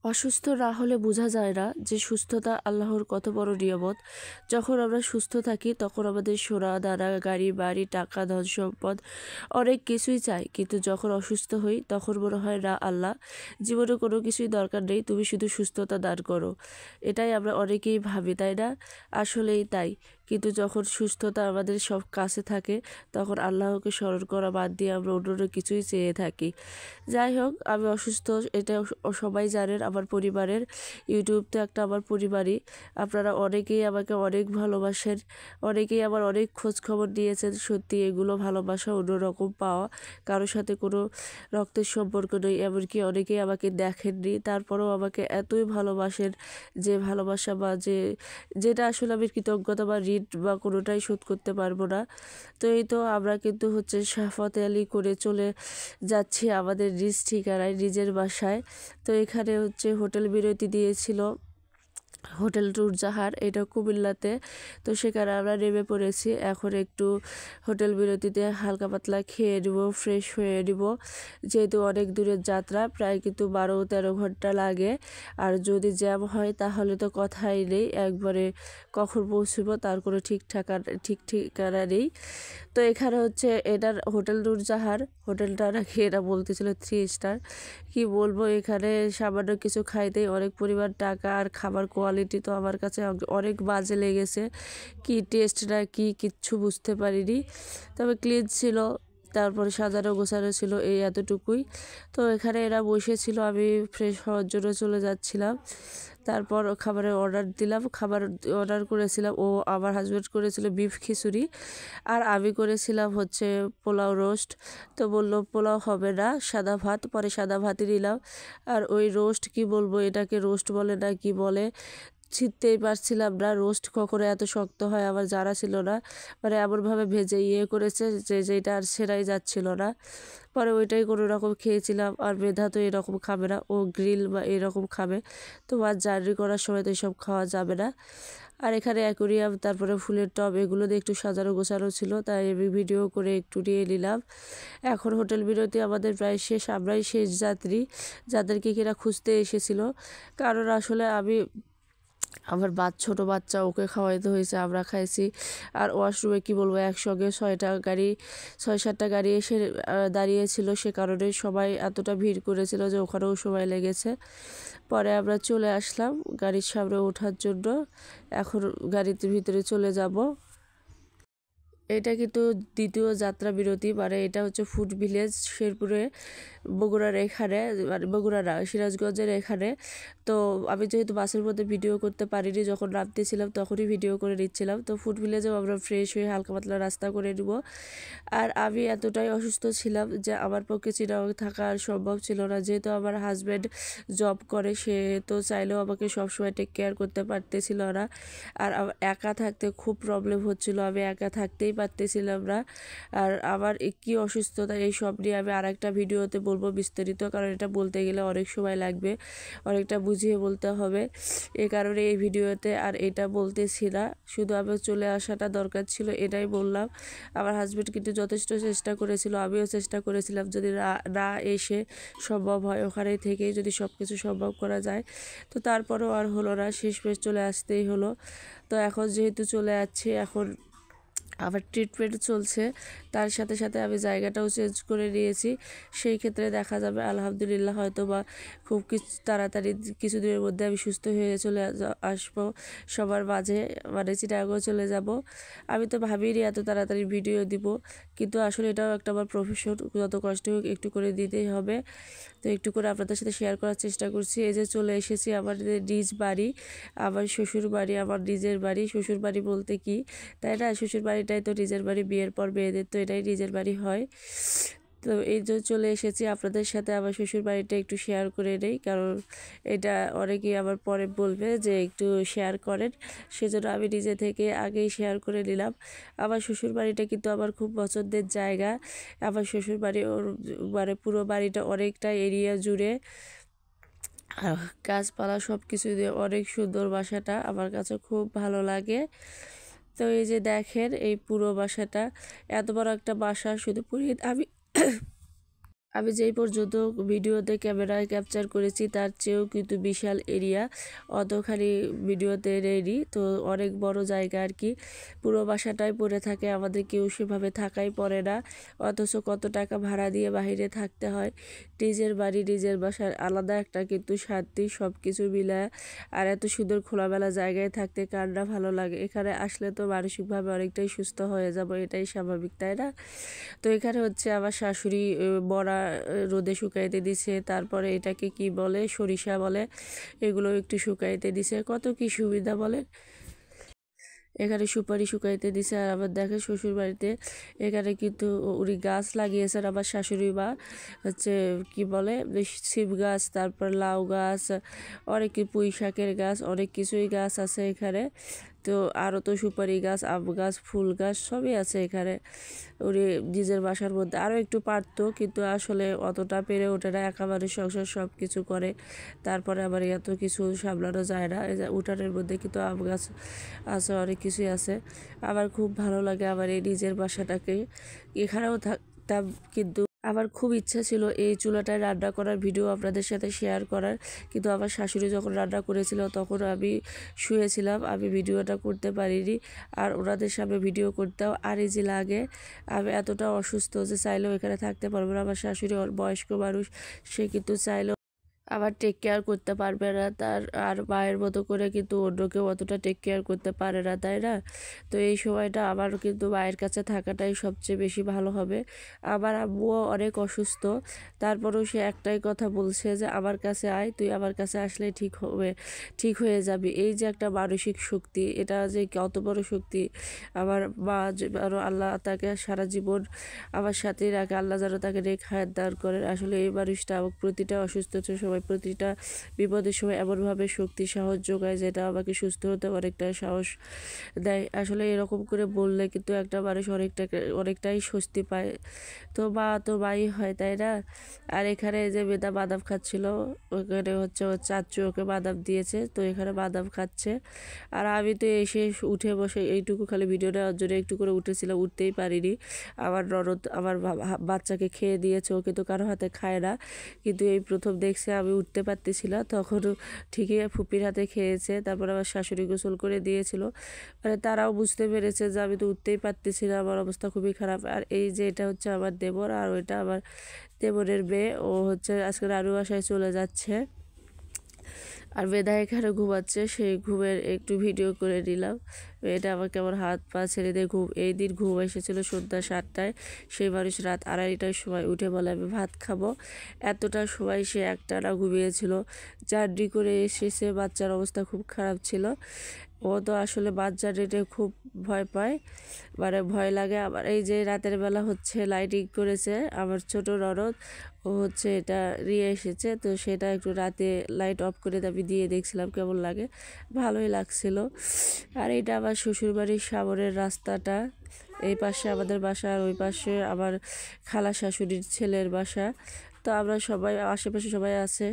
অসুস্থ না হলে বোঝা যায় না যে সুস্থতা আল্লাহর কত বড় নিয়ামত। যখন আমরা সুস্থ থাকি তখন আমাদের সোনা দানা গাড়ি বাড়ি টাকা ধন সম্পদ অনেক কিছুই চাই, কিন্তু যখন অসুস্থ হই তখন মনে হয় না আল্লাহ জীবনে কোনো কিছুই দরকার নেই, তুমি শুধু সুস্থতা দান করো। এটাই আমরা অনেকেই ভাবি, তাই না? আসলেই তাই। কিন্তু যখন সুস্থতা আমাদের সব কাছে থাকে তখন আল্লাহকে স্মরণ করা বাদ দিয়ে আমরা অন্য কিছুই চেয়ে থাকি। যাই হোক, আমি অসুস্থ, এটা সবাই জানেন। আমার পরিবারের ইউটিউব তো একটা আমার পরিবারই। আপনারা অনেকেই আমাকে অনেক ভালোবাসেন, অনেকেই আমার অনেক খোঁজ খবর দিয়েছেন। সত্যি এগুলো ভালোবাসা অন্যরকম পাওয়া, কারোর সাথে কোনো রক্তের সম্পর্ক নেই, এমনকি অনেকেই আমাকে দেখেননি, তারপরেও আমাকে এতই ভালোবাসেন যে ভালোবাসা বা যেটা আসলে আমি কৃতজ্ঞতা বা ঋণ বা কোনোটাই শোধ করতে পারবো না। তো এই তো আমরা কিন্তু সাফাতে আলী করে চলে যাচ্ছি আমাদের নিজ ঠিকানায়, নিজের বাসায়। তো এখানে হোটেল বিরতি দিয়েছিল হোটেল নূরজাহান, এটা কুমিল্লাতে। তো সেখানে আমরা নেমে পড়েছি। এখন একটু হোটেল বিরতিতে হালকা পাতলা খেয়ে নিব, ফ্রেশ হয়ে নিব, যেহেতু অনেক দূরের যাত্রা, প্রায় কিন্তু 12-13 ঘন্টা লাগে। আর যদি জ্যাম হয় তাহলে তো কথাই নেই, একবারে কখন পৌঁছবো তার কোনো ঠিক ঠিকানা নেই। তো এখানে এটার হোটেল নূরজাহান, হোটেলটা নাকি এরা বলতেছিল 3 স্টার। কি বলবো, এখানে সামান্য কিছু খাইতেই অনেক পরিমাণ টাকা, আর খাবার কোয়ালিটি তো আমার কাছে অনেক বাজে লেগেছে। কি টেস্ট না কি কিচ্ছু বুঝতে পারিনি। তবে ক্লিন ছিল, তারপরে সাজানো গোছানো ছিল, এই এতটুকুই। তো এখানে এরা বসেছিল, আমি ফ্রেশ হওয়ার জন্য চলে যাচ্ছিলাম। তারপর খাবারের অর্ডার দিলাম, খাবার অর্ডার করেছিলাম। আমার হাজব্যান্ড করেছিল বিফ খিচুড়ি, আর আমি করেছিলাম পোলাও রোস্ট। তো বললো পোলাও হবে না, সাদা ভাত। পরে সাদা ভাতই নিলাম। আর ওই রোস্ট, কি বলবো, এটাকে রোস্ট বলে না কি বলে ছিঁড়তেই পারছিলাম না। রোস্ট কখনো এত শক্ত হয় আমার জানা ছিল না, মানে এমনভাবে ভেজে করেছে যেটা আর সেরাই যাচ্ছিল না। পরে ওইটাই কোনো রকম খেয়েছিলাম। আর মেধা তো এরকম খাবে না, ও গ্রিল বা এরকম খাবে। তো আর জার্নি করার সময় তো এসব খাওয়া যাবে না। আর এখানে অ্যাকোরিয়াম, তারপরে ফুলের টব, এগুলো দিয়ে একটু সাজানো গোছানো ছিল, তাই আমি ভিডিও করে একটু নিয়ে নিলাম। এখন হোটেল বিরতি আমাদের প্রায় শেষ, আমরাই শেষ যাত্রী যাদেরকে কিনা খুঁজতে এসেছিল। কারণ আসলে আমার ছোট বাচ্চা, ওকে খাওয়াইতে হয়েছে, আমরা খাইছি। আর ওয়াশরুমে কি বলবো, একসঙ্গে 6-7টা গাড়ি এসে দাঁড়িয়েছিল, সে কারণে সবাই এতটা ভিড় করেছিল যে ওখানেও সময় লেগেছে। পরে আমরা চলে আসলাম গাড়ির সামনে ওঠার জন্য। এখন গাড়িতে ভিতরে চলে যাব। এটা কিন্তু দ্বিতীয় যাত্রা বিরতি, মানে এটা ফুড ভিলেজ, শেরপুরে, বগুড়ার এখানে, মানে বগুড়া না, সিরাজগঞ্জের এখানে। তো আমি যেহেতু বাসের মধ্যে ভিডিও করতে পারিনি, যখন নামতেছিলাম তখনই ভিডিও করে নিচ্ছিলাম। তো ফুড ভিলেজেও আমরা ফ্রেশ হয়ে হালকা পাতলা নাস্তা করে নিব। আর আমি এতটাই অসুস্থ ছিলাম যে আমার পক্ষে চিরাং থাকা আর সম্ভব ছিল না। যেহেতু আমার হাজব্যান্ড জব করে, সে তো চাইলেও আমাকে সবসময় টেক কেয়ার করতে পারতেছিল না। আর একা থাকতে খুব প্রবলেম হচ্ছিল, আমি একা থাকতেই পারতেছিলাম না। আর আমার কি অসুস্থতা, এই সব নিয়ে আমি আরেকটা ভিডিওতে বলবো বিস্তারিত, কারণ এটা বলতে গেলে অনেক সময় লাগবে, অনেকটা বুঝিয়ে বলতে হবে। এই কারণে এই ভিডিওতে আর এটা বলতেছি না, শুধু আমি চলে আসাটা দরকার ছিল এটাই বললাম। আমার হাজব্যান্ড কিন্তু যথেষ্ট চেষ্টা করেছিল, আমিও চেষ্টা করেছিলাম, যদি না এসে সম্ভব হয় ওখানে থেকেই যদি সব কিছু সম্ভব করা যায়। তো তারপরেও আর হলো না, শেষমেশ চলে আসতেই হলো। তো এখন যেহেতু চলে যাচ্ছি, এখন আবার ট্রিটমেন্ট চলছে, তার সাথে সাথে আমি জায়গাটাও চেঞ্জ করে নিয়েছি। সেই ক্ষেত্রে দেখা যাবে আলহামদুলিল্লাহ হয়তো বা খুব তাড়াতাড়ি কিছুদিনের মধ্যে আমি সুস্থ হয়ে চলে আসবো সবার মাঝে, মানে চিটাগং চলে যাব। আমি তো ভাবিনি এত তাড়াতাড়ি ভিডিও দিব, কিন্তু আসলে এটাও একটা আমার প্রফেশন, যত কষ্ট হোক একটু করে দিতেই হবে। তো একটু করে আপনাদের সাথে শেয়ার করার চেষ্টা করছি। এই যে চলে এসেছি আমাদের নিজ বাড়ি, আমার শ্বশুর বাড়ি, আমার নিজের বাড়ি। শ্বশুর বাড়ি বলতে কি, তাই না, শ্বশুর বাড়িটাই তো নিজের বাড়ি, বিয়ের পর মেয়েদের তো এটাই নিজের বাড়ি হয়। তো এই যে চলে এসেছি, আপনাদের সাথে আমার শ্বশুর বাড়িটা একটু শেয়ার করে নেই, কারণ এটা অনেকেই আবার পরে বলবে যে একটু শেয়ার করেন, সেজন্য আমি নিজে থেকে আগেই শেয়ার করে নিলাম। আমার শ্বশুর বাড়িটা কিন্তু আমার খুব পছন্দের জায়গা। আমার শ্বশুর বাড়ি মানে পুরো বাড়িটা অনেকটা এরিয়া জুড়ে গাছপালা সব কিছু দিয়ে অনেক সুন্দর, বাসাটা আমার কাছে খুব ভালো লাগে। তো এই যে দেখেন এই পুরো বাসাটা, এত বড় একটা বাসা শুধু পুরো আমি আমি যেই পর্যন্ত ভিডিওতে ক্যামেরায় ক্যাপচার করেছি তার চেয়েও কিন্তু বিশাল এরিয়া, অতখানি ভিডিওতে রেডি। তো অনেক বড় জায়গা আর কি, পুরো বাসাটাই পড়ে থাকে, আমাদের কেউ সেভাবে থাকাই পড়ে না, অথচ কত টাকা ভাড়া দিয়ে বাহিরে থাকতে হয়। নিজের বাড়ি নিজের বাসার আলাদা একটা কিন্তু শান্তি, সব কিছু মিলায়। আর এত সুন্দর খোলামেলা জায়গায় থাকতে কার না ভালো লাগে। এখানে আসলে তো মানসিকভাবে অনেকটাই সুস্থ হয়ে যাব, এটাই স্বাভাবিক, তাই না? তো এখানে হচ্ছে আমার শাশুড়ি বড়া রোদে শুকাইতে দিছে, তারপরে এটাকে কি বলে, সরিষা বলে, এগুলো একটু শুকাইতে দিছে, কত কি সুবিধা বলে। এখানে সুপারি শুকাইতে দিছে। আর আবার দেখে শ্বশুর বাড়িতে এখানে কিন্তু উনি গাছ লাগিয়েছেন আমার শাশুড়ি মা, হচ্ছে কি বলে, শিম গাছ, তারপর লাউ গাছ, অনেক পুঁই শাকের গাছ, অনেক কিছুই গাছ আছে এখানে। তো আরও তো সুপারি গাছ, আম গাছ, ফুল গাছ সবই আছে এখানে। উনি নিজের বাসার মধ্যে আরও একটু পারতো, কিন্তু আসলে অতটা পেরে ওঠে না, একা মানুষ, সংসার সব কিছু করে, তারপরে আবার এত কিছু সামলানো যায় না। এই যে উঠানের মধ্যে কিন্তু আম গাছ আছে, অনেক কিছুই আছে। আমার খুব ভালো লাগে আমার এই নিজের বাসাটাকে, এখানেও থাকতাম, কিন্তু আমার খুব ইচ্ছা ছিল এই চুলাটায় রান্না করার ভিডিও আপনাদের সাথে শেয়ার করার, কিন্তু আমার শাশুড়ি যখন রান্না করেছিল তখন আমি শুয়েছিলাম, আমি ভিডিওটা করতে পারিনি। আর ওনাদের সামনে ভিডিও করতেও আনইজি লাগে, আমি এতটা অসুস্থ যে চাইলেও এখানে থাকতে পারবো না। আমার শাশুড়ি বয়স্ক মানুষ, সে কিন্তু চাইলেও আবার টেক কেয়ার করতে পারবে না তার, আর মায়ের মতো করে কিন্তু অন্য কেউ অতটা টেক কেয়ার করতে পারে না, তাই না? তো এই সময়টা আমার কিন্তু মায়ের কাছে থাকাটাই সবচেয়ে বেশি ভালো হবে। আমার আম্মুও অনেক অসুস্থ, তারপরেও সে একটাই কথা বলছে যে আমার কাছে আয়, তুই আমার কাছে আসলে ঠিক হবে, ঠিক হয়ে যাবি। এই যে একটা মানসিক শক্তি, এটা যে কত বড় শক্তি। আমার মা আরও আল্লাহ তাকে সারা জীবন আমার সাথেই রাখে, আল্লাহ যেন তাকে নেক হায়াত দান করেন। আসলে এই মানুষটা আমাকে প্রতিটা অসুস্থতার সময়, প্রতিটা বিপদের সময় এমনভাবে শক্তি সাহস যোগায়, যেটা আমাকে সুস্থ হতে অনেকটা সাহস দেয়। আসলে এরকম করে বললে কিন্তু একটা মানুষ অনেকটাই স্বস্তি পায়। তো মা তো মাই হয়, তাই না? আর এখানে যে বেদা বাদাম খাচ্ছিল, ওখানে হচ্ছে ওর চাচু ওকে বাদাম দিয়েছে, তো এখানে বাদাম খাচ্ছে। আর আমি তো এসে উঠে বসে এইটুকু খালি ভিডিও নেওয়ার জন্য একটু করে উঠেছিলাম, উঠতেই পারিনি। আমার ননদ আমার বাচ্চাকে খেয়ে দিয়েছে, ও কিন্তু কারো হাতে খায় না, কিন্তু এই প্রথম দেখছে আমি উঠতে পারতেছি না, তখনও ঠিকই ফুপির হাতে খেয়েছে। তারপর আমার শাশুড়ি গোসল করে দিয়েছিল, মানে তারাও বুঝতে পেরেছে যে আমি তো উঠতেই পারতেছি না, আমার অবস্থা খুবই খারাপ। আর এই যে এটা হচ্ছে আমার দেবর, আর ওইটা আমার দেবরের মেয়ে, ও হচ্ছে আজকে নানু বাসায় চলে যাচ্ছে। আর বেদা এখানে ঘুমাচ্ছে, সেই ঘুমের একটু ভিডিও করে নিলাম। এটা আমাকে আমার হাত পা ছেড়ে দিয়ে এই দিন ঘুম এসেছিল সন্ধ্যা 7টায়, সেই মানুষ রাত 2:30টার সময় উঠে বলে আমি ভাত খাবো। এতটা সময় সে একটানা ঘুমিয়েছিল, জার্নি করে এসেছে, বাচ্চার অবস্থা খুব খারাপ ছিল। ও তো আসলে বাচ্চা ডেটে খুব ভয় পায়, মানে ভয় লাগে। আবার এই যে রাতের বেলা হচ্ছে লাইটিং করেছে আমার ছোট ননদ, ও হচ্ছে এটা নিয়ে এসেছে, তো সেটা একটু রাতে লাইট অফ করে আমি দিয়ে দেখছিলাম কেমন লাগে, ভালোই লাগছিল। আর এটা আমার শ্বশুরবাড়ির সামনের রাস্তাটা, এই পাশে আমাদের বাসা, আর ওই পাশে আমার খালা শাশুড়ির ছেলের বাসা। তো আমরা সবাই, আশেপাশে সবাই আছে।